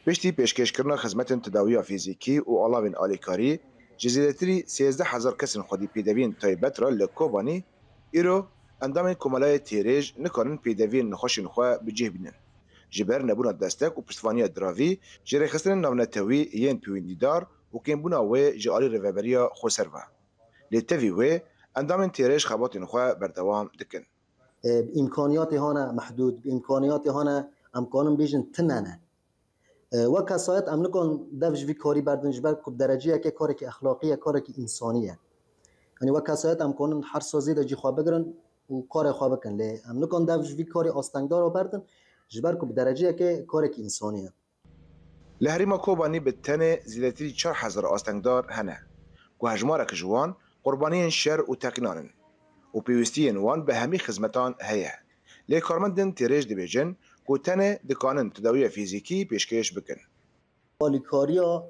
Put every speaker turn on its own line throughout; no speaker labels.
پشتی پیشکشکردن خدمت تداوی فیزیکی و علاوه آلیکاری جزیرتری 13,000 کس خودی پیدوین تایبت را لکوبانی ایرو اندام کمالای تیریج نکارن پیدوین نخوشن خواه بجه بینن. جبر نبونا دستک و پشتوانی دراوی جره خستن نونتوی ین پیوندیدار و کمبونا و جعالی روابریا خوصروا. لتوی و اندام تیریج خبات خواه بردوام دکن.
امکانیات هانا محدود، امکانیات هانا امکانم بیشن تنانه. و کسایت امن کن دفش وی کاری بردنش بر کب درجه که کاری که اخلاقیه کاری که انسانیه. یعنی و کسایت امکانن هر سازی در جی خواب بگرن و کار خواب بکن. لی امن کن دفش وی کاری آستانگدار بردن جبر کب درجه که کاری که انسانیه.
لهریما کوبانی به تنه زیادتری 4,000 آستانگدار هنه. که هجمارا کجوان قربانی شر و تقنانن. و پیوستی وان به همی خدمتان هیه. لی کارمندن تیریج دی بیجن که تنه دکانن تداوی فیزیکی پیشکش بکن.
آلیکاریا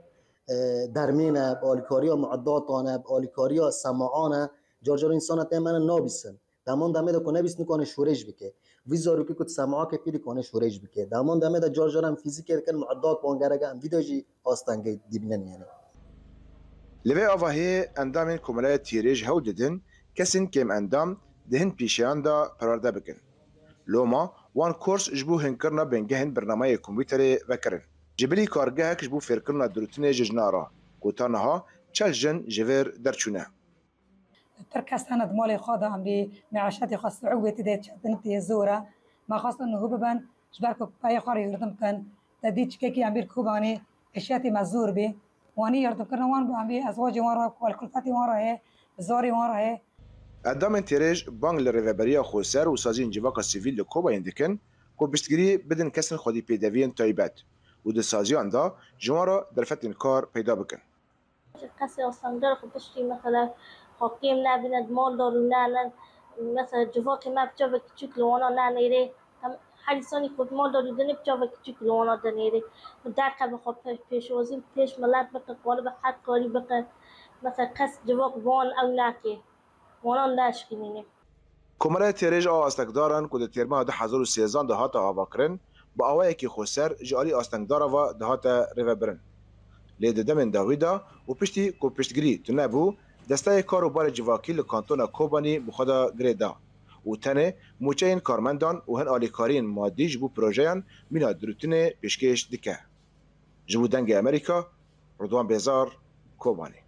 درمینه، آلیکاریا معداتانه، آلیکاریا سماعانه، جار انسان تمام نابیسن. دامان دامه دا کنه بیست نکنه شورش بکه. ویزارو که کت سماعه که پیری کنه شورش بکه. دامان دامه دا جار هم فیزیکی کن معدات بانگرگه هم ویداجی آستانگی دیبنن یعنی.
لوی آواهی اندام کمالای تیریج هاو ددن کسین کم اندام دهن پیشیان دا پرارده بکن. لوما وان کورس جبو هنکرنا بنگهن برنامه کمپیوتری وکرن. جبلی کارگاه کش بو فرکرنا دروتین ججنارا کوتانها چل جن جویر درچونه.
تركستنا دمالي خاضة عمري معاشاتي خاص عقبة تديت شدنتي الزورة ما خاصة إنه هو ببن جبركو باي خاري يردم كان تديت كيكي عمري كوباني اشياتي مزور بي واني يردم كنا وان عمري ازواجي ورا والكلفاتي ورا هي زاري ورا هي
ادام تیریج بانگ لریوبریا خوسر و سازی انجواک سیویل لکوبا اندکن کو بشتگیری بدن کسن خودی پیدوین تایبت و ده سازی آندا جوارا در فتن کار پیدا بکن.
کسی آسانگار خود بشتی مثلا حاکم نبیند مال دارو نه مثلا جواک ما بچه و کچک لوانا نه نیره حریصانی خود مال دارو دنی بچه و کچک لوانا دنیره در قبل خود پیشوازیم پیش ملت بکن قوانه به حد کاری بکن مثلا کس جواک وان او نکه وانان نشکنینه.
کمره تیریج آو آستکداران که ده تیرمه ده 2013 ده هاتا آوا کرن با آوه که خوسر جالی آستکدارا و ده هاتا ریوبرن. لیده دمن داویدا و پشتی که پشتگیری تو نبو دسته کار و بار جواکی لکانتونا کوبانی بخدا گریدا و تنه موچه این کارمندان و هن آلیکارین مادی جبو پروژهان مینا دروتین پیشکش دکه. جبو دنگ امریکا رضوان بیزار کوبانی.